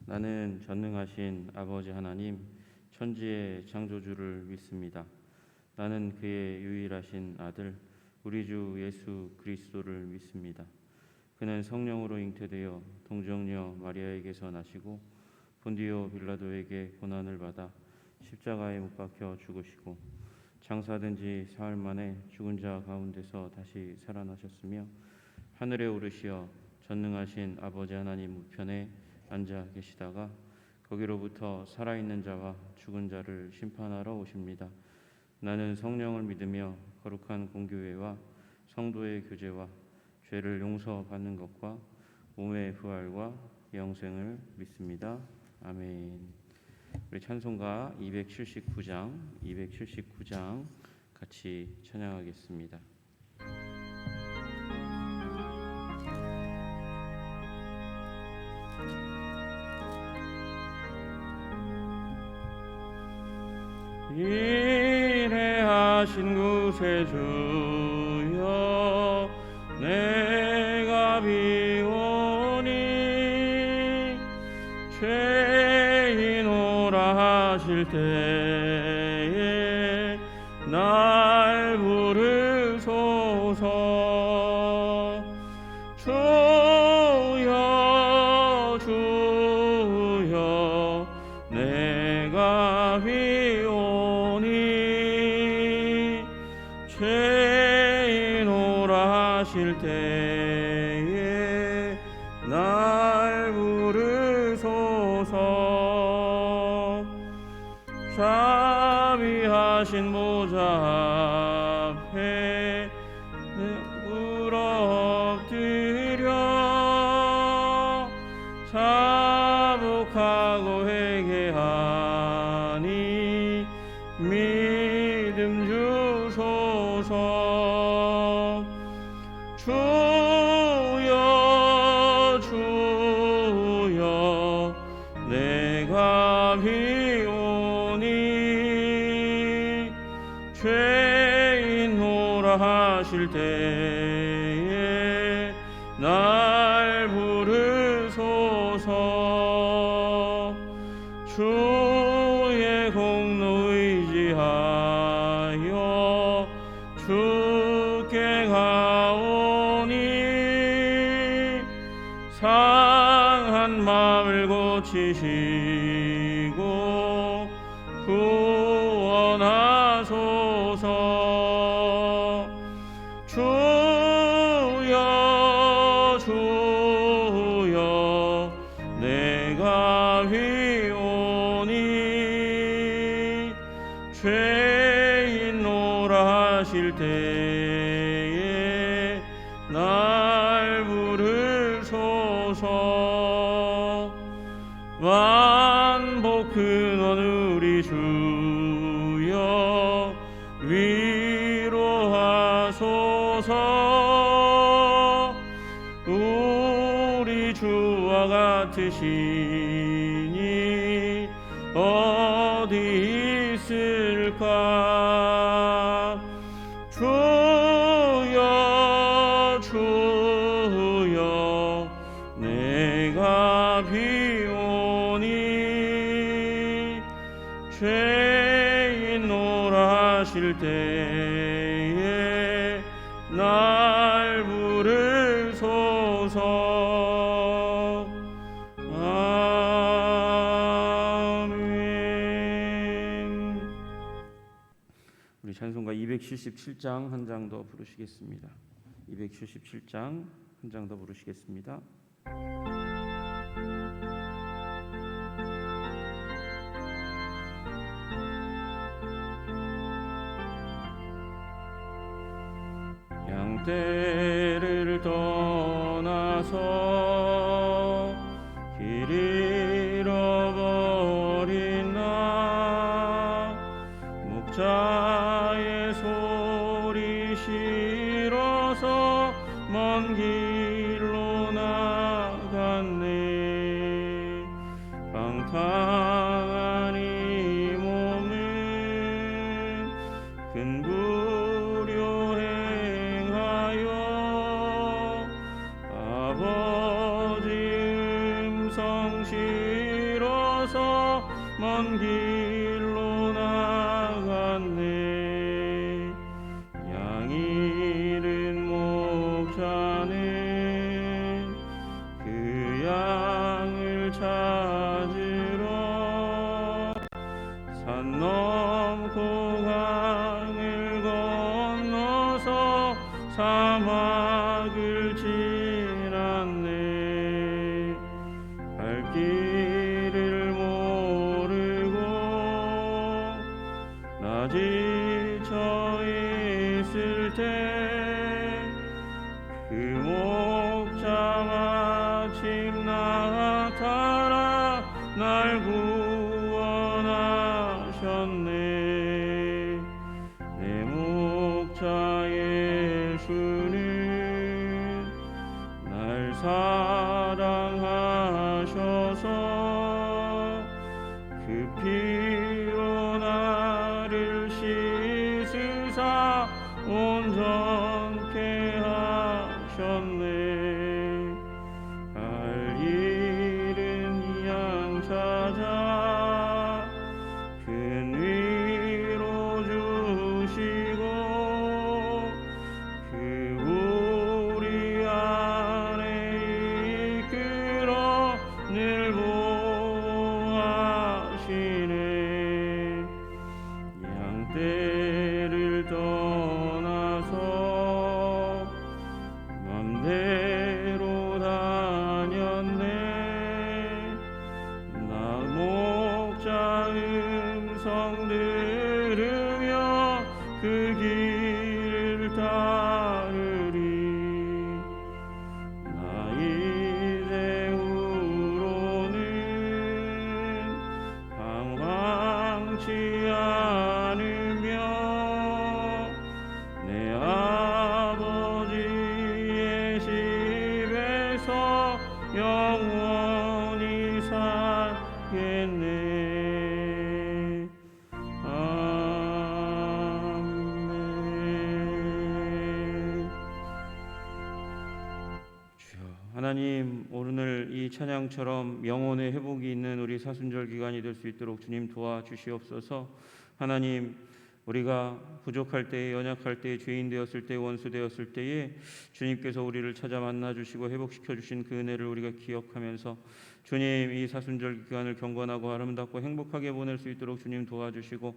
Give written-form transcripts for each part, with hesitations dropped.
나는 전능하신 아버지 하나님, 천지의 창조주를 믿습니다. 나는 그의 유일하신 아들, 우리 주 예수 그리스도를 믿습니다. 그는 성령으로 잉태되어 동정녀 마리아에게서 나시고 본디오 빌라도에게 고난을 받아 십자가에 못 박혀 죽으시고 장사된 지 사흘 만에 죽은 자 가운데서 다시 살아나셨으며 하늘에 오르시어 전능하신 아버지 하나님 우편에 앉아 계시다가 거기로부터 살아있는 자와 죽은 자를 심판하러 오십니다. 나는 성령을 믿으며 거룩한 공교회와 성도의 교제와 죄를 용서받는 것과 몸의 부활과 영생을 믿습니다. 아멘. 우리 찬송가 279장 같이 찬양하겠습니다. 인내하신 구세주여 내가 비오니 죄인오라 하실 때에 날 부르소서. 주여 주여 내가 비오니 죄인오라 하실 때에 날 부르소서. 자비하신 보좌 앞에 물어 엎드려 자복하고 회개하니 믿음 주소서. 주여 주여 내가 비오니 죄인오라 하실 때에 날 부르소서. 주의 공로 의지하여 주께 가오니 상한 마음을 고치시고 구원하소서. 주여 주여 내가 비오니 죄인오라 하실 때에 날 부르소서. 만복 근원 우리 주여 위로하소서. 우리 주와 같으시니 어디 있을까. 주여 주여 내가 비오니 죄인오라 하실 때에 날 부르소서. 아멘. 우리 찬송가 277장 한 장 더 부르시겠습니다. 277장 한 장 더 부르시겠습니다. 양떼를 떠나서 길 잃어버린 나 목자의 소리 싫어서 먼 길로 나갔네. 방탕한 이 몸은 큰 불효 행하여 아버지 음성 실어서 먼 길로 나갔네. 양 잃은 목자는 그 양을 찾으러 산 넘고 강을 건너서 사막을 지났네. 갈 길을 모르고 나 지쳐 있을 때 그 목자 마침 나타나 날 구원하셨네. 내 목자 예수는 날 사랑하셔서 그 피로 나를 씻으사 온전케 하셨네. 갈 잃은 양 찾아 큰 위로 주시고 그 우리 안에 이끌어 늘 보호하시네. 양떼를 떠나서 맘대로 다녔네. 나 목자 음성 들으며 그 길을 따르리. 나 이제후로는 방황치 않으며 내 아버지의 집에서 영원히 살겠네. 아멘. 주여 하나님, 오늘 이 찬양처럼 영혼의 회복이 있는 우리 사순절 기간이 될 수 있도록 주님 도와주시옵소서. 하나님, 우리가 부족할 때에, 연약할 때에, 죄인 되었을 때, 원수 되었을 때에 주님께서 우리를 찾아 만나 주시고 회복시켜 주신 그 은혜를 우리가 기억하면서 주님, 이 사순절 기간을 경건하고 아름답고 행복하게 보낼 수 있도록 주님 도와주시고,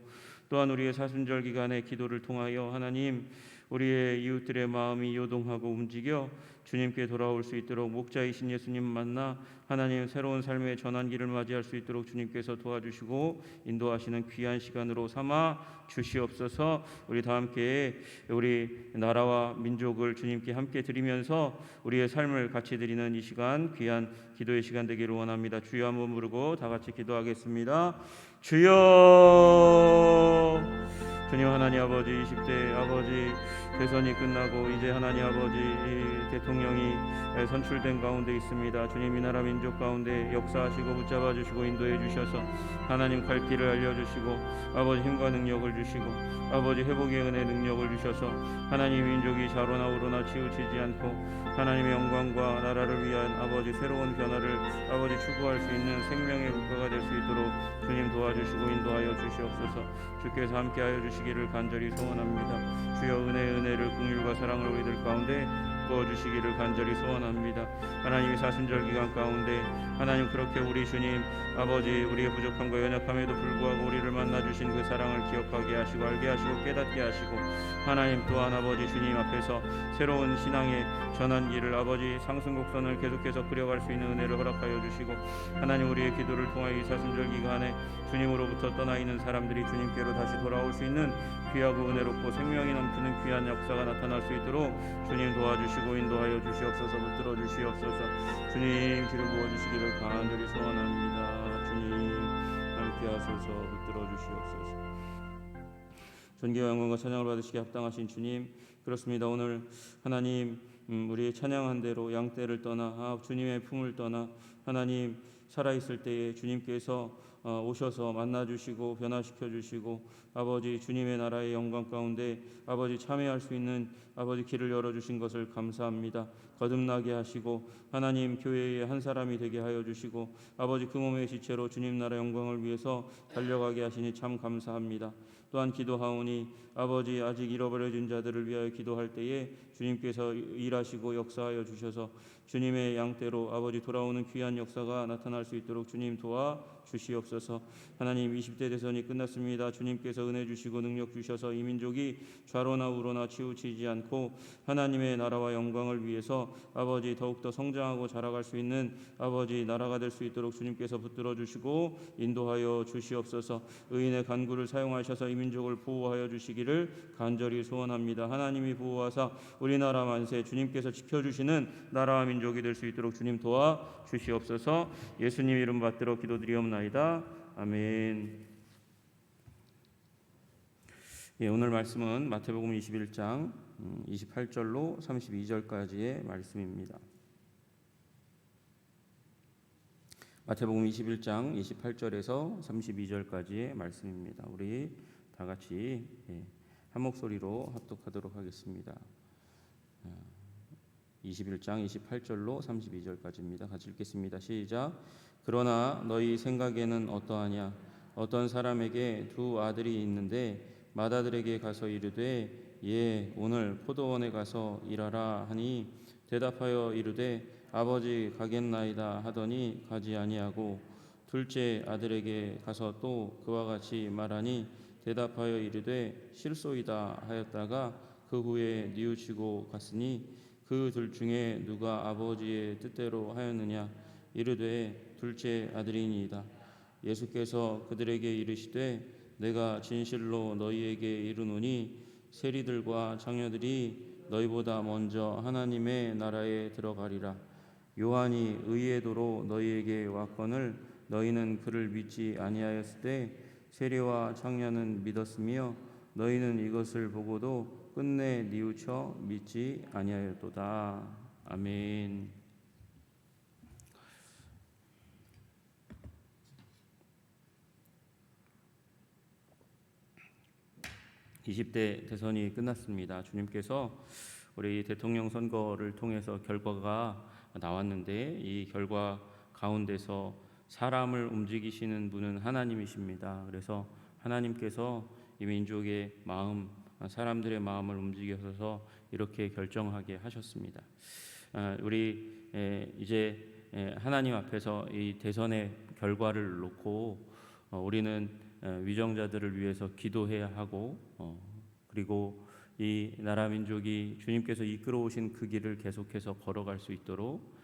또한 우리의 사순절 기간의 기도를 통하여 하나님, 우리의 이웃들의 마음이 요동하고 움직여 주님께 돌아올 수 있도록 목자이신 예수님 만나 하나님 새로운 삶의 전환기를 맞이할 수 있도록 주님께서 도와주시고 인도하시는 귀한 시간으로 삼아 주시옵소서. 우리 다 함께 우리 나라와 민족을 주님께 함께 드리면서 우리의 삶을 같이 드리는 이 시간, 귀한 기도의 시간 되기를 원합니다. 주여 한번 부르고 다 같이 기도하겠습니다. 주여. 주님 하나님 아버지, 20대 아버지 대선이 끝나고 이제 하나님 아버지 대통령이 선출된 가운데 있습니다. 주님, 이 나라 민족 가운데 역사하시고 붙잡아 주시고 인도해 주셔서 하나님 갈 길을 알려주시고 아버지 힘과 능력을 주시고 아버지 회복의 은혜 능력을 주셔서 하나님 민족이 좌로나 우로나 치우치지 않고 하나님의 영광과 나라를 위한 아버지 새로운 변화를 아버지 추구할 수 있는 생명의 국가가 될 수 있도록 주님 도와주시고 인도하여 주시옵소서. 주께서 함께하여 주시기를 간절히 소원합니다. 주여 은혜를 긍휼과 사랑을 우리들 가운데 부어주시기를 간절히 소원합니다. 하나님의 사순절 기간 가운데 하나님 그렇게 우리 주님 아버지 우리의 부족함과 연약함에도 불구하고 우리를 만나주신 그 사랑을 기억하게 하시고 알게 하시고 깨닫게 하시고 하나님 또한 아버지 주님 앞에서 새로운 신앙의 전환기를 아버지 상승곡선을 계속해서 그려갈 수 있는 은혜를 허락하여 주시고 하나님 우리의 기도를 통하여 이 사순절 기간에 주님으로부터 떠나 있는 사람들이 주님께로 다시 돌아올 수 있는 귀하고 은혜롭고 생명이 넘치는 귀한 역사가 나타날 수 있도록 주님 도와주시고 인도하여 주시옵소서. 붙들어 주시옵소서. 주님 기름 부어주시기를 간절히 소원합니다. 주님 함께하소서. 붙들어 주시옵소서. 존귀와 영광과 찬양을 받으시기에 합당하신 주님, 그렇습니다. 오늘 하나님 우리의 찬양한 대로 양떼를 떠나 주님의 품을 떠나 하나님 살아있을 때에 주님께서 오셔서 만나주시고 변화시켜 주시고 아버지 주님의 나라의 영광 가운데 아버지 참여할 수 있는 아버지 길을 열어주신 것을 감사합니다. 거듭나게 하시고 하나님 교회의 한 사람이 되게 하여 주시고 아버지 그 몸의 지체로 주님 나라 영광을 위해서 달려가게 하시니 참 감사합니다. 또한 기도하오니 아버지 아직 잃어버려진 자들을 위하여 기도할 때에 주님께서 일하시고 역사하여 주셔서 주님의 양떼로 아버지 돌아오는 귀한 역사가 나타날 수 있도록 주님 도와 주시옵소서. 하나님 20대 대선이 끝났습니다. 주님께서 은혜 주시고 능력 주셔서 이 민족이 좌로나 우로나 치우치지 않고 하나님의 나라와 영광을 위해서 아버지 더욱더 성장하고 자라갈 수 있는 아버지 나라가 될 수 있도록 주님께서 붙들어 주시고 인도하여 주시옵소서. 의인의 간구를 사용하셔서 이 민족을 보호하여 주시기를 간절히 소원합니다. 하나님이 보호하사 우리나라 만세 주님께서 지켜주시는 나라와 민족이 될 수 있도록 주님 도와 주시옵소서. 예수님 이름 받들어 기도드리옵나이다. 아멘. 예, 오늘 말씀은 마태복음 21장 28절로 32절까지의 말씀입니다. 마태복음 21장 28절에서 32절까지의 말씀입니다. 우리 다 같이 한 목소리로 합독하도록 하겠습니다. 21장 28절로 32절까지입니다. 같이 읽겠습니다. 시작. 그러나 너희 생각에는 어떠하냐? 어떤 사람에게 두 아들이 있는데 맏아들에게 가서 이르되 예 오늘 포도원에 가서 일하라 하니 대답하여 이르되 아버지 가겠나이다 하더니 가지 아니하고 둘째 아들에게 가서 또 그와 같이 말하니 대답하여 이르되 실소이다 하였다가 그 후에 뉘우치고 갔으니 그 둘 중에 누가 아버지의 뜻대로 하였느냐? 이르되 둘째 아들이니이다. 예수께서 그들에게 이르시되 내가 진실로 너희에게 이르노니 세리들과 장녀들이 너희보다 먼저 하나님의 나라에 들어가리라. 요한이 의의 도로 너희에게 왔거늘 너희는 그를 믿지 아니하였을 때 세리와 장녀는 믿었으며 너희는 이것을 보고도 끝내 뉘우쳐 믿지 아니하였도다. 아멘. 20대 대선이 끝났습니다. 주님께서 우리 대통령 선거를 통해서 결과가 나왔는데 이 결과 가운데서 사람을 움직이시는 분은 하나님이십니다. 그래서 하나님께서 이 민족의 마음, 사람들의 마음을 움직여서 이렇게 결정하게 하셨습니다. 우리 이제 하나님 앞에서 이 대선의 결과를 놓고 우리는 위정자들을 위해서 기도해야 하고 그리고 이 나라 민족이 주님께서 이끌어 오신 그 길을 계속해서 걸어갈 수 있도록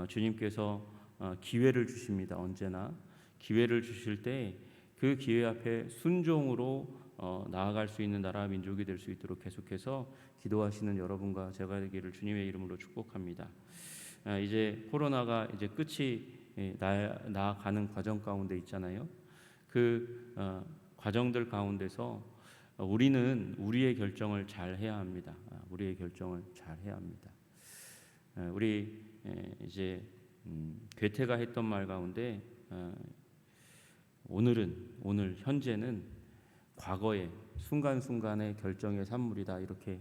주님께서 기회를 주십니다. 언제나 기회를 주실 때 그 기회 앞에 순종으로 나아갈 수 있는 나라 민족이 될 수 있도록 계속해서 기도하시는 여러분과 제가 되기를 주님의 이름으로 축복합니다. 이제 코로나가 이제 끝이 나아가는 과정 가운데 있잖아요. 그 과정들 가운데서 우리는 우리의 결정을 잘 해야 합니다. 우리의 결정을 잘 해야 합니다. 우리 이제 괴테가 했던 말 가운데 오늘 현재는 과거의 순간순간의 결정의 산물이다 이렇게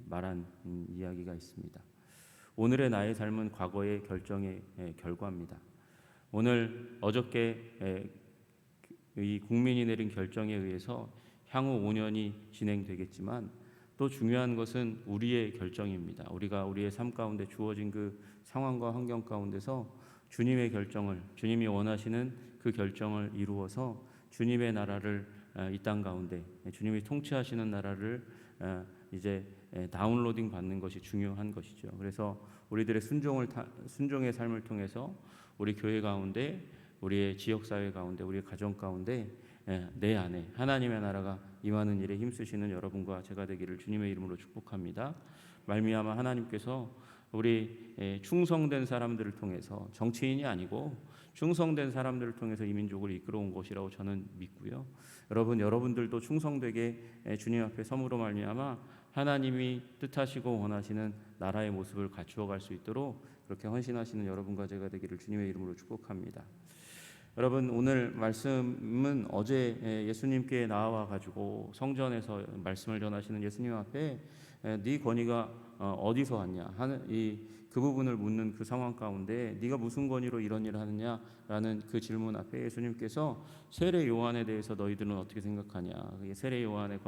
말한 이야기가 있습니다. 오늘의 나의 삶은 과거의 결정의 결과입니다. 어저께 이 국민이 내린 결정에 의해서 향후 5년이 진행되겠지만 또 중요한 것은 우리의 결정입니다. 우리가 우리의 삶 가운데 주어진 그 상황과 환경 가운데서 주님의 결정을, 주님이 원하시는 그 결정을 이루어서 주님의 나라를 이 땅 가운데, 주님이 통치하시는 나라를 이제 다운로딩 받는 것이 중요한 것이죠. 그래서 우리들의 순종의 삶을 통해서 우리 교회 가운데, 우리의 지역사회 가운데, 우리의 가정 가운데 내 안에 하나님의 나라가 임하는 일에 힘쓰시는 여러분과 제가 되기를 주님의 이름으로 축복합니다. 말미암아 하나님께서 우리 충성된 사람들을 통해서, 정치인이 아니고 충성된 사람들을 통해서 이 민족을 이끌어온 것이라고 저는 믿고요. 여러분들도 충성되게 주님 앞에 섬으로 말미암아 하나님이 뜻하시고 원하시는 나라의 모습을 갖추어 갈 수 있도록 그렇게 헌신하시는 여러분과 제가 되기를 주님의 이름으로 축복합니다. 여러분, 오늘 말씀은 어제 예수님께 나와 가지고 성전에서 말씀을 전하시는 예수님 앞에 네 권위가 어디서 왔냐 하는 그 부분을 묻는 그 상황 가운데 네가 무슨 권위로 이런 일을 하느냐라는 그 질문 앞에 예수님께서 세례 요한에 대해서 너희들은 어떻게 생각하냐? 세례 요한의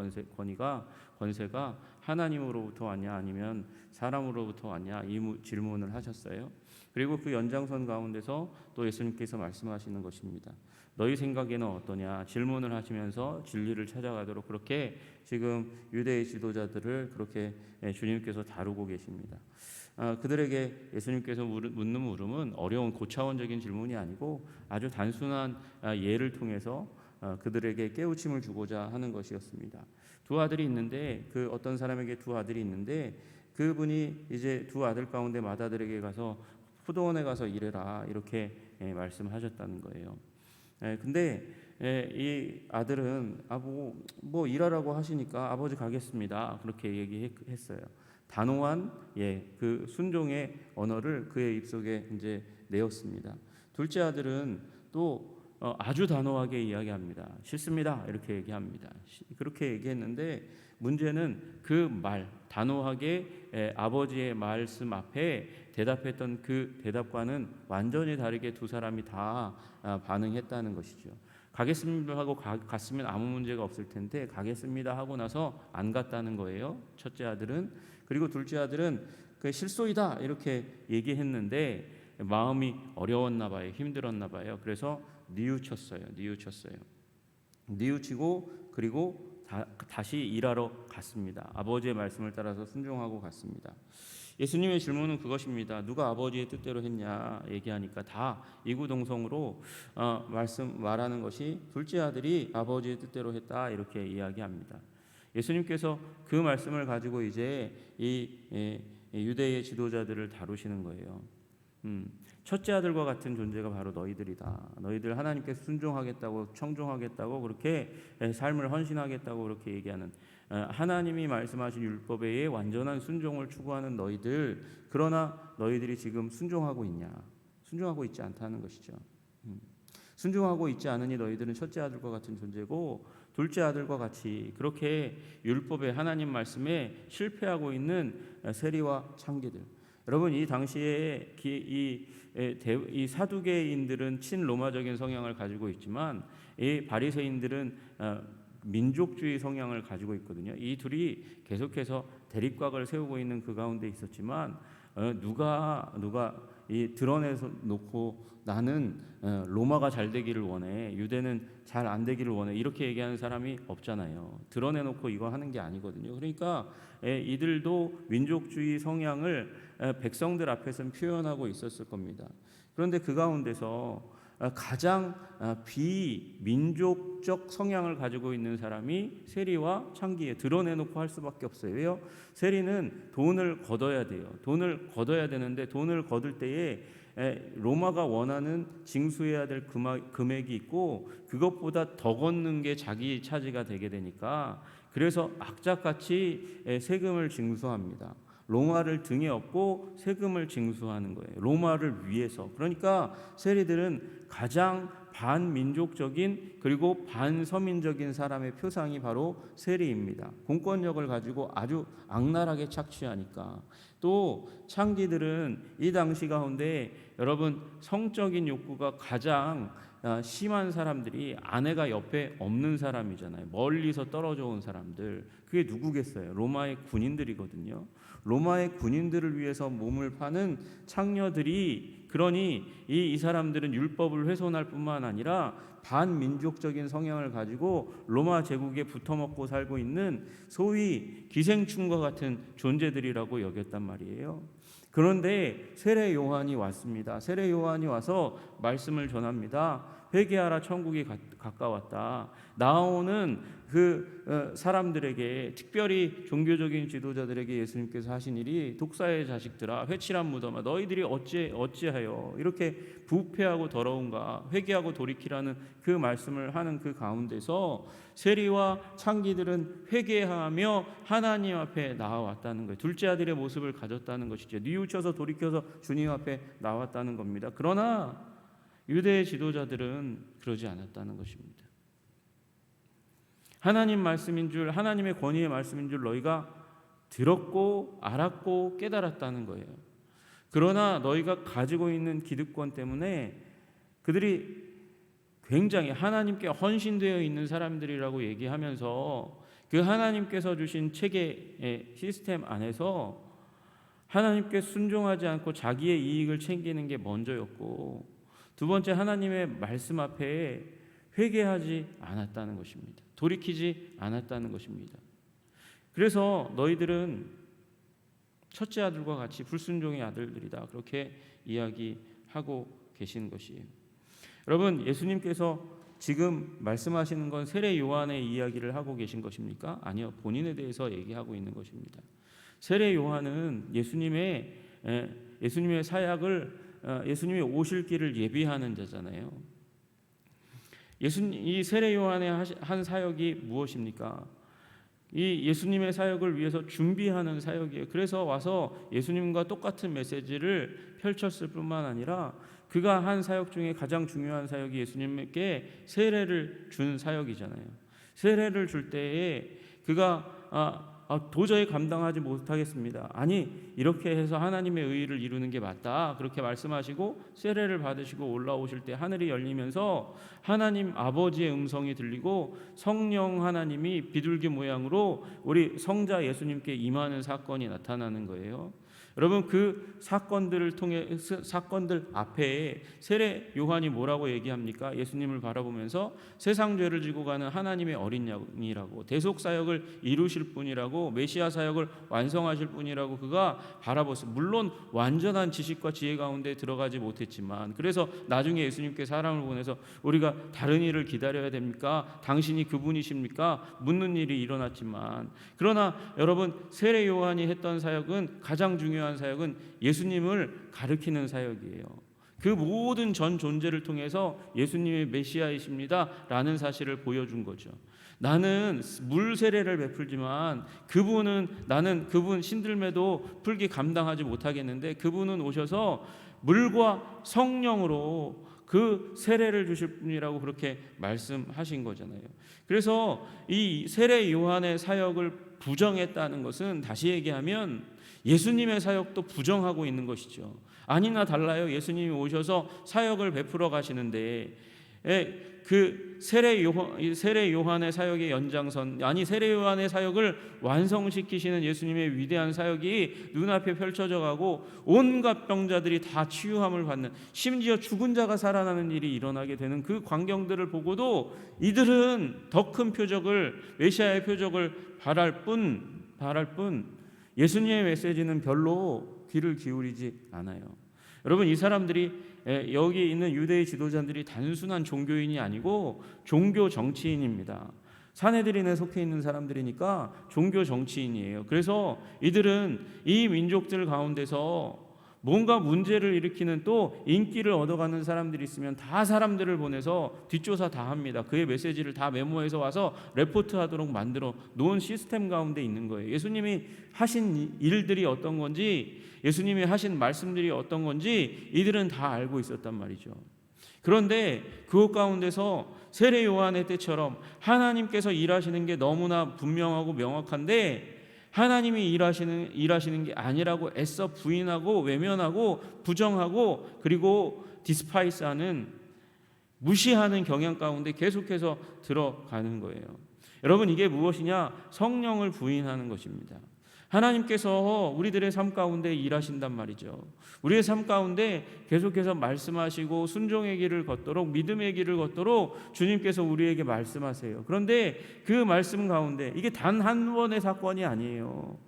권세가 하나님으로부터 왔냐 아니면 사람으로부터 왔냐 이 질문을 하셨어요. 그리고 그 연장선 가운데서 또 예수님께서 말씀하시는 것입니다. 너희 생각에는 어떠냐 질문을 하시면서 진리를 찾아가도록 그렇게 지금 유대의 지도자들을 그렇게 주님께서 다루고 계십니다. 그들에게 예수님께서 묻는 물음은 어려운 고차원적인 질문이 아니고 아주 단순한 예를 통해서 그들에게 깨우침을 주고자 하는 것이었습니다. 두 아들이 있는데 그 어떤 사람에게 두 아들이 있는데 그분이 이제 두 아들 가운데 맏아들에게 가서 포도원에 가서 일해라 이렇게 말씀하셨다는 거예요. 근데 이 아들은 뭐 일하라고 하시니까 아버지 가겠습니다 그렇게 얘기했어요. 단호한 그 순종의 언어를 그의 입속에 이제 내었습니다. 둘째 아들은 또 아주 단호하게 이야기합니다. 싫습니다 이렇게 얘기합니다. 그렇게 얘기했는데 문제는 그 단호하게 아버지의 말씀 앞에 대답했던 그 대답과는 완전히 다르게 두 사람이 다 반응했다는 것이죠. 가겠습니다 하고 갔으면 아무 문제가 없을 텐데 가겠습니다 하고 나서 안 갔다는 거예요. 첫째 아들은. 그리고 둘째 아들은 그 실소이다 이렇게 얘기했는데 마음이 어려웠나 봐요. 힘들었나 봐요. 그래서 뉘우쳤어요. 뉘우치고 그리고 다시 일하러 갔습니다. 아버지의 말씀을 따라서 순종하고 갔습니다. 예수님의 질문은 그것입니다. 누가 아버지의 뜻대로 했냐 얘기하니까 다 이구동성으로 말하는 것이 둘째 아들이 아버지의 뜻대로 했다 이렇게 이야기합니다. 예수님께서 그 말씀을 가지고 이제 이 유대의 지도자들을 다루시는 거예요. 첫째 아들과 같은 존재가 바로 너희들이다. 너희들 하나님께서 순종하겠다고 청종하겠다고 그렇게 삶을 헌신하겠다고 그렇게 얘기하는 하나님이 말씀하신 율법에 완전한 순종을 추구하는 너희들, 그러나 너희들이 지금 순종하고 있냐? 순종하고 있지 않다는 것이죠. 순종하고 있지 않으니 너희들은 첫째 아들과 같은 존재고 둘째 아들과 같이 그렇게 율법의 하나님 말씀에 실패하고 있는 세리와 창기들. 여러분 이 당시에 이 사두개인들은 친로마적인 성향을 가지고 있지만 이 바리새인들은 민족주의 성향을 가지고 있거든요. 이 둘이 계속해서 대립각을 세우고 있는 그 가운데 있었지만 누가 이 드러내서 놓고 나는 로마가 잘 되기를 원해, 유대는 잘 안 되기를 원해 이렇게 얘기하는 사람이 없잖아요. 드러내놓고 이거 하는 게 아니거든요. 그러니까 이들도 민족주의 성향을 백성들 앞에서는 표현하고 있었을 겁니다. 그런데 그 가운데서 가장 비민족적 성향을 가지고 있는 사람이 세리와 창기에 드러내놓고 할 수밖에 없어요. 왜요? 세리는 돈을 걷어야 돼요. 돈을 걷어야 되는데 돈을 거둘 때에 로마가 원하는 징수해야 될 금액이 있고 그것보다 더 걷는 게 자기 차지가 되게 되니까 그래서 악착같이 세금을 징수합니다. 로마를 등에 업고 세금을 징수하는 거예요. 로마를 위해서. 그러니까 세리들은 가장 반민족적인 그리고 반서민적인 사람의 표상이 바로 세리입니다. 공권력을 가지고 아주 악랄하게 착취하니까. 또 창기들은 이 당시 가운데 여러분 성적인 욕구가 가장 심한 사람들이 아내가 옆에 없는 사람이잖아요. 멀리서 떨어져 온 사람들. 그게 누구겠어요? 로마의 군인들이거든요. 로마의 군인들을 위해서 몸을 파는 창녀들이, 그러니 이 사람들은 율법을 훼손할 뿐만 아니라 반민족적인 성향을 가지고 로마 제국에 붙어먹고 살고 있는 소위 기생충과 같은 존재들이라고 여겼단 말이에요. 그런데 세례 요한이 왔습니다. 세례 요한이 와서 말씀을 전합니다. 회개하라, 천국이 가까웠다. 나오는 그 사람들에게, 특별히 종교적인 지도자들에게 예수님께서 하신 일이 독사의 자식들아, 회칠한 무덤아, 너희들이 어찌하여 이렇게 부패하고 더러운가, 회개하고 돌이키라는 그 말씀을 하는 그 가운데서 세리와 창기들은 회개하며 하나님 앞에 나와왔다는 거예요. 둘째 아들의 모습을 가졌다는 것이죠. 뉘우쳐서 돌이켜서 주님 앞에 나왔다는 겁니다. 그러나 유대의 지도자들은 그러지 않았다는 것입니다. 하나님 말씀인 줄, 하나님의 권위의 말씀인 줄 너희가 들었고 알았고 깨달았다는 거예요. 그러나 너희가 가지고 있는 기득권 때문에 그들이 굉장히 하나님께 헌신되어 있는 사람들이라고 얘기하면서 그 하나님께서 주신 체계의 시스템 안에서 하나님께 순종하지 않고 자기의 이익을 챙기는 게 먼저였고, 두 번째 하나님의 말씀 앞에 회개하지 않았다는 것입니다. 돌이키지 않았다는 것입니다. 그래서 너희들은 첫째 아들과 같이 불순종의 아들들이다, 그렇게 이야기하고 계신 것이에요. 여러분, 예수님께서 지금 말씀하시는 건 세례 요한의 이야기를 하고 계신 것입니까? 아니요, 본인에 대해서 얘기하고 있는 것입니다. 세례 요한은 예수님의 사역을, 예수님이 오실 길을 예비하는 자잖아요. 이 세례 요한의 한 사역이 무엇입니까? 이 예수님의 사역을 위해서 준비하는 사역이에요. 그래서 와서 예수님과 똑같은 메시지를 펼쳤을 뿐만 아니라 그가 한 사역 중에 가장 중요한 사역이 예수님께 세례를 준 사역이잖아요. 세례를 줄 때에 그가 도저히 감당하지 못하겠습니다. 아니, 이렇게 해서 하나님의 의의를 이루는 게 맞다, 그렇게 말씀하시고 세례를 받으시고 올라오실 때 하늘이 열리면서 하나님 아버지의 음성이 들리고 성령 하나님이 비둘기 모양으로 우리 성자 예수님께 임하는 사건이 나타나는 거예요. 여러분, 그 사건들 앞에 세례 요한이 뭐라고 얘기합니까? 예수님을 바라보면서 세상 죄를 지고 가는 하나님의 어린 양이라고, 대속 사역을 이루실 분이라고, 메시아 사역을 완성하실 분이라고 그가 바라봤어요. 물론 완전한 지식과 지혜 가운데 들어가지 못했지만, 그래서 나중에 예수님께 사람을 보내서 우리가 다른 일을 기다려야 됩니까? 당신이 그분이십니까? 묻는 일이 일어났지만, 그러나 여러분, 세례 요한이 했던 사역은, 가장 중요한 사역은 예수님을 가르치는 사역이에요. 그 모든 전 존재를 통해서 예수님이 메시아이십니다 라는 사실을 보여준 거죠. 나는 물 세례를 베풀지만 나는 그분 신들매도 풀기 감당하지 못하겠는데 그분은 오셔서 물과 성령으로 그 세례를 주실 분이라고 그렇게 말씀하신 거잖아요. 그래서 이 세례 요한의 사역을 부정했다는 것은, 다시 얘기하면 예수님의 사역도 부정하고 있는 것이죠. 아니나 달라요. 예수님이 오셔서 사역을 베풀어 가시는데 그 세례 요한의 사역의 연장선, 아니 세례 요한의 사역을 완성시키시는 예수님의 위대한 사역이 눈앞에 펼쳐져 가고 온갖 병자들이 다 치유함을 받는, 심지어 죽은 자가 살아나는 일이 일어나게 되는 그 광경들을 보고도 이들은 더 큰 표적을, 메시아의 표적을 바랄 뿐 예수님의 메시지는 별로 귀를 기울이지 않아요. 여러분, 이 사람들이, 여기 있는 유대의 지도자들이 단순한 종교인이 아니고 종교 정치인입니다. 사내들인에 속해 있는 사람들이니까 종교 정치인이에요. 그래서 이들은 이 민족들 가운데서 뭔가 문제를 일으키는, 또 인기를 얻어가는 사람들이 있으면 다 사람들을 보내서 뒷조사 다 합니다. 그의 메시지를 다 메모해서 와서 레포트하도록 만들어 놓은 시스템 가운데 있는 거예요. 예수님이 하신 일들이 어떤 건지, 예수님이 하신 말씀들이 어떤 건지 이들은 다 알고 있었단 말이죠. 그런데 그것 가운데서 세례 요한의 때처럼 하나님께서 일하시는 게 너무나 분명하고 명확한데 하나님이 일하시는 게 아니라고 애써 부인하고 외면하고 부정하고, 그리고 디스파이스하는, 무시하는 경향 가운데 계속해서 들어가는 거예요. 여러분, 이게 무엇이냐? 성령을 부인하는 것입니다. 하나님께서 우리들의 삶 가운데 일하신단 말이죠. 우리의 삶 가운데 계속해서 말씀하시고 순종의 길을 걷도록, 믿음의 길을 걷도록 주님께서 우리에게 말씀하세요. 그런데 그 말씀 가운데 이게 단 한 번의 사건이 아니에요.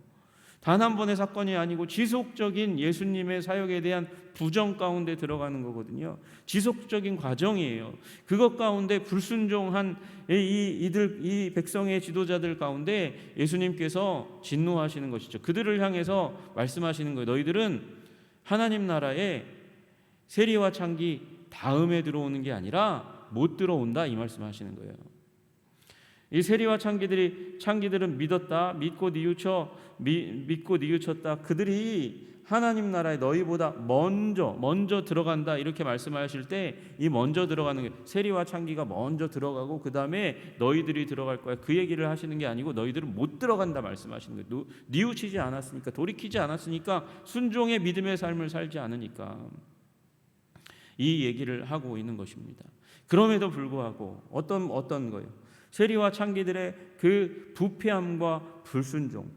단 한 번의 사건이 아니고 지속적인 예수님의 사역에 대한 부정 가운데 들어가는 거거든요. 지속적인 과정이에요. 그것 가운데 불순종한 이 백성의 지도자들 가운데 예수님께서 진노하시는 것이죠. 그들을 향해서 말씀하시는 거예요. 너희들은 하나님 나라에 세리와 창기 다음에 들어오는 게 아니라 못 들어온다, 이 말씀하시는 거예요. 이 세리와 창기들은 믿고 뉘우쳤다. 그들이 하나님 나라에 너희보다 먼저 들어간다 이렇게 말씀하실 때 이 먼저 들어가는 게 세리와 창기가 먼저 들어가고 그 다음에 너희들이 들어갈 거야 그 얘기를 하시는 게 아니고 너희들은 못 들어간다 말씀하시는 거예요. 뉘우치지 않았으니까, 돌이키지 않았으니까, 순종의 믿음의 삶을 살지 않으니까 이 얘기를 하고 있는 것입니다. 그럼에도 불구하고 어떤 거예요? 세리와 창기들의 그 부패함과 불순종,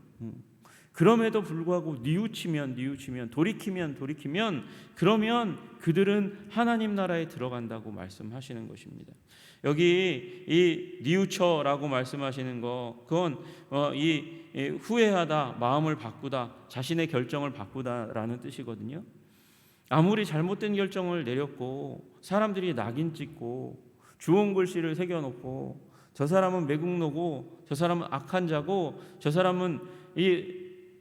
그럼에도 불구하고 뉘우치면 돌이키면 그러면 그들은 하나님 나라에 들어간다고 말씀하시는 것입니다. 여기 이 뉘우쳐라고 말씀하시는 거, 그건 이 후회하다, 마음을 바꾸다, 자신의 결정을 바꾸다라는 뜻이거든요. 아무리 잘못된 결정을 내렸고 사람들이 낙인 찍고 주홍 글씨를 새겨놓고 저 사람은 매국노고 저 사람은 악한 자고 저 사람은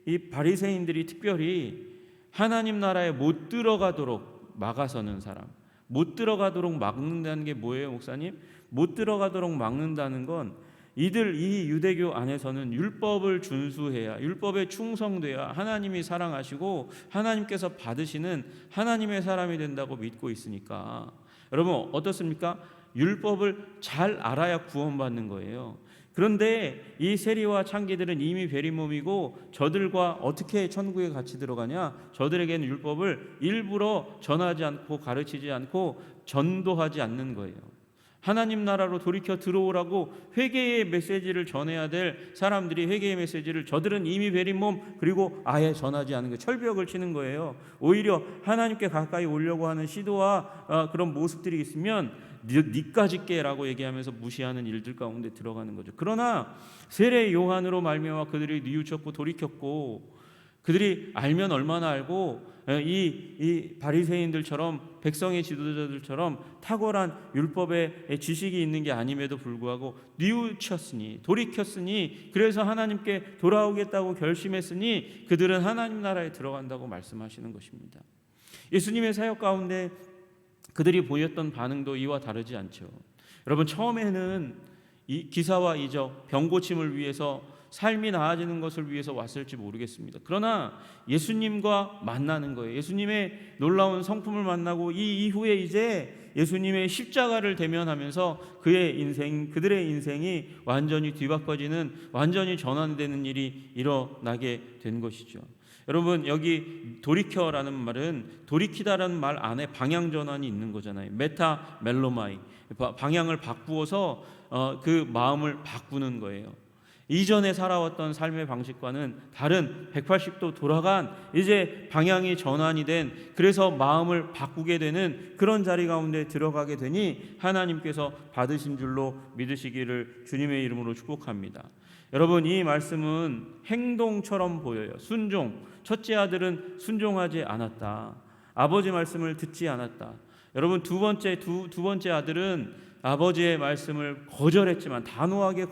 이 바리새인들이 특별히 하나님 나라에 못 들어가도록 막아서는 사람, 못 들어가도록 막는다는 게 뭐예요, 목사님? 못 들어가도록 막는다는 건 이 유대교 안에서는 율법을 준수해야, 율법에 충성돼야 하나님이 사랑하시고 하나님께서 받으시는 하나님의 사람이 된다고 믿고 있으니까, 여러분 어떻습니까? 율법을 잘 알아야 구원받는 거예요. 그런데 이 세리와 창기들은 이미 베린 몸이고 저들과 어떻게 천국에 같이 들어가냐? 저들에게는 율법을 일부러 전하지 않고 가르치지 않고 전도하지 않는 거예요. 하나님 나라로 돌이켜 들어오라고 회개의 메시지를 전해야 될 사람들이 회개의 메시지를 저들은 이미 베린 몸 그리고 아예 전하지 않는 거예요. 철벽을 치는 거예요. 오히려 하나님께 가까이 오려고 하는 시도와 그런 모습들이 있으면 니까지 깨라고 얘기하면서 무시하는 일들 가운데 들어가는 거죠. 그러나 세례 요한으로 말미암아 그들이 뉘우쳤고 돌이켰고, 그들이 알면 얼마나 알고 이 바리새인들처럼 백성의 지도자들처럼 탁월한 율법의 지식이 있는 게 아님에도 불구하고 뉘우쳤으니, 돌이켰으니, 그래서 하나님께 돌아오겠다고 결심했으니 그들은 하나님 나라에 들어간다고 말씀하시는 것입니다. 예수님의 사역 가운데 그들이 보였던 반응도 이와 다르지 않죠. 여러분, 처음에는 이 기사와 이적, 병 고침을 위해서, 삶이 나아지는 것을 위해서 왔을지 모르겠습니다. 그러나 예수님과 만나는 거예요. 예수님의 놀라운 성품을 만나고 이 이후에 이제 예수님의 십자가를 대면하면서 그들의 인생이 완전히 뒤바꿔지는, 완전히 전환되는 일이 일어나게 된 것이죠. 여러분, 여기 돌이켜라는 말은, 돌이키다라는 말 안에 방향 전환이 있는 거잖아요. 메타멜로마이, 방향을 바꾸어서 그 마음을 바꾸는 거예요. 이전에 살아왔던 삶의 방식과는 다른 180도 돌아간, 이제 방향이 전환이 된, 그래서 마음을 바꾸게 되는 그런 자리 가운데 들어가게 되니 하나님께서 받으신 줄로 믿으시기를 주님의 이름으로 축복합니다. 여러분, 이 말씀은 행동처럼 보여요. 순종, 첫째 아들은 순종하지 않았다. 아버지 말씀을 듣지 않았다. 여러분, 두 번째 아들은 아버지의 말씀을 거절했지만, 단호하게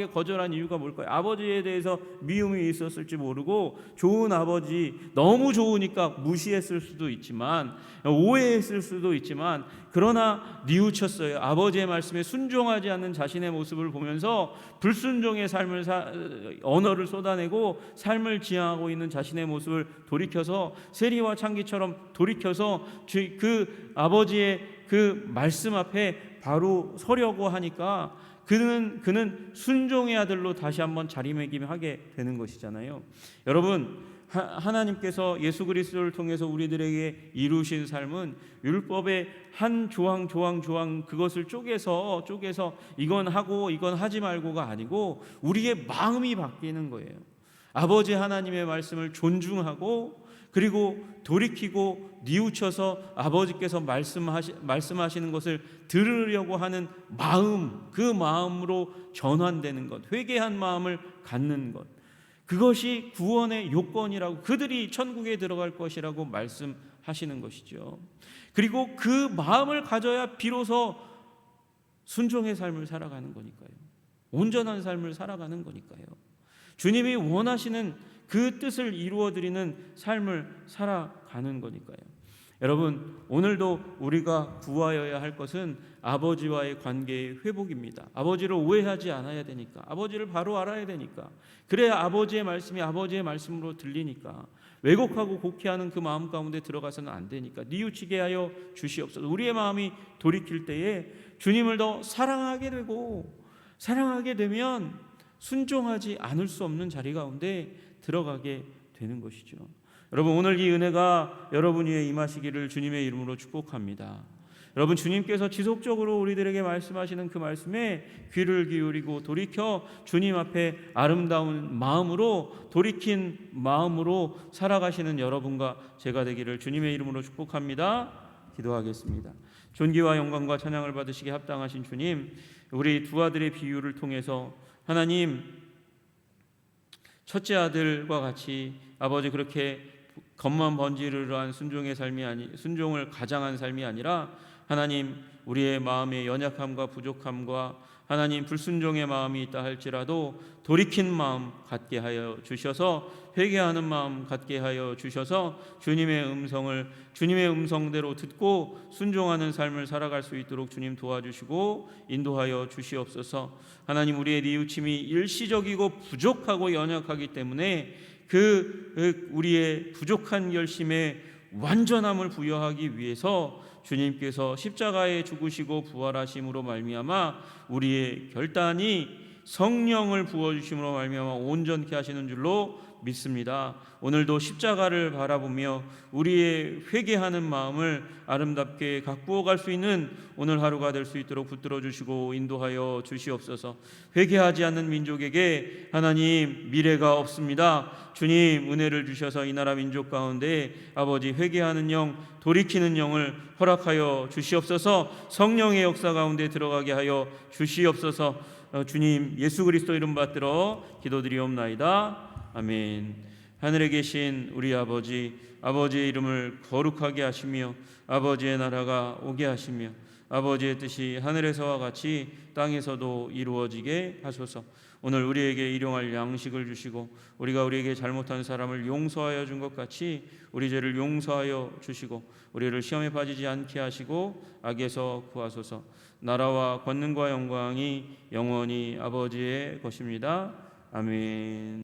거절한 이유가 뭘까요? 아버지에 대해서 미움이 있었을지 모르고, 좋은 아버지, 너무 좋으니까 무시했을 수도 있지만, 오해했을 수도 있지만, 그러나 뉘우쳤어요. 아버지의 말씀에 순종하지 않는 자신의 모습을 보면서 불순종의 언어를 쏟아내고 삶을 지향하고 있는 자신의 모습을 돌이켜서, 세리와 창기처럼 돌이켜서 그 아버지의 그 말씀 앞에 바로 서려고 하니까 그는 순종의 아들로 다시 한번 자리매김하게 되는 것이잖아요. 여러분, 하나님께서 예수 그리스도를 통해서 우리들에게 이루신 삶은 율법의 한 조항 그것을 쪼개서 이건 하고 이건 하지 말고가 아니고 우리의 마음이 바뀌는 거예요. 아버지 하나님의 말씀을 존중하고, 그리고 돌이키고 뉘우쳐서 아버지께서 말씀하시는 것을 들으려고 하는 마음, 그 마음으로 전환되는 것, 회개한 마음을 갖는 것, 그것이 구원의 요건이라고, 그들이 천국에 들어갈 것이라고 말씀하시는 것이죠. 그리고 그 마음을 가져야 비로소 순종의 삶을 살아가는 거니까요. 온전한 삶을 살아가는 거니까요. 주님이 원하시는 그 뜻을 이루어드리는 삶을 살아가는 거니까요. 여러분, 오늘도 우리가 구하여야 할 것은 아버지와의 관계의 회복입니다. 아버지를 오해하지 않아야 되니까, 아버지를 바로 알아야 되니까, 그래야 아버지의 말씀이 아버지의 말씀으로 들리니까, 왜곡하고 곡해하는 그 마음 가운데 들어가서는 안 되니까 뉘우치게 하여 주시옵소서. 우리의 마음이 돌이킬 때에 주님을 더 사랑하게 되고, 사랑하게 되면 순종하지 않을 수 없는 자리 가운데 들어가게 되는 것이죠. 여러분, 오늘 이 은혜가 여러분 위에 임하시기를 주님의 이름으로 축복합니다. 여러분, 주님께서 지속적으로 우리들에게 말씀하시는 그 말씀에 귀를 기울이고 돌이켜 주님 앞에 아름다운 마음으로, 돌이킨 마음으로 살아가시는 여러분과 제가 되기를 주님의 이름으로 축복합니다. 기도하겠습니다. 존귀와 영광과 찬양을 받으시기에 합당하신 주님, 우리 두 아들의 비유를 통해서 하나님, 첫째 아들과 같이 아버지 그렇게 겉만 번지르르한 순종을 가장한 삶이 아니라 하나님, 우리의 마음의 연약함과 부족함과 하나님 불순종의 마음이 있다 할지라도 돌이킨 마음 갖게 하여 주셔서, 회개하는 마음 갖게 하여 주셔서 주님의 음성대로 듣고 순종하는 삶을 살아갈 수 있도록 주님 도와주시고 인도하여 주시옵소서. 하나님, 우리의 뉘우침이 일시적이고 부족하고 연약하기 때문에 우리의 부족한 열심에 완전함을 부여하기 위해서 주님께서 십자가에 죽으시고 부활하심으로 말미암아 우리의 결단이 성령을 부어주심으로 말미암아 온전케 하시는 줄로 믿습니다. 오늘도 십자가를 바라보며 우리의 회개하는 마음을 아름답게 가꾸어 갈 수 있는 오늘 하루가 될 수 있도록 붙들어 주시고 인도하여 주시옵소서. 회개하지 않는 민족에게 하나님 미래가 없습니다. 주님, 은혜를 주셔서 이 나라 민족 가운데 아버지 회개하는 영, 돌이키는 영을 허락하여 주시옵소서. 성령의 역사 가운데 들어가게 하여 주시옵소서. 주님, 예수 그리스도 이름 받들어 기도드리옵나이다. 아멘. 하늘에 계신 우리 아버지, 아버지의 이름을 거룩하게 하시며 아버지의 나라가 오게 하시며 아버지의 뜻이 하늘에서와 같이 땅에서도 이루어지게 하소서. 오늘 우리에게 일용할 양식을 주시고 우리가 우리에게 잘못한 사람을 용서하여 준 것 같이 우리 죄를 용서하여 주시고 우리를 시험에 빠지지 않게 하시고 악에서 구하소서. 나라와 권능과 영광이 영원히 아버지의 것입니다. 아멘.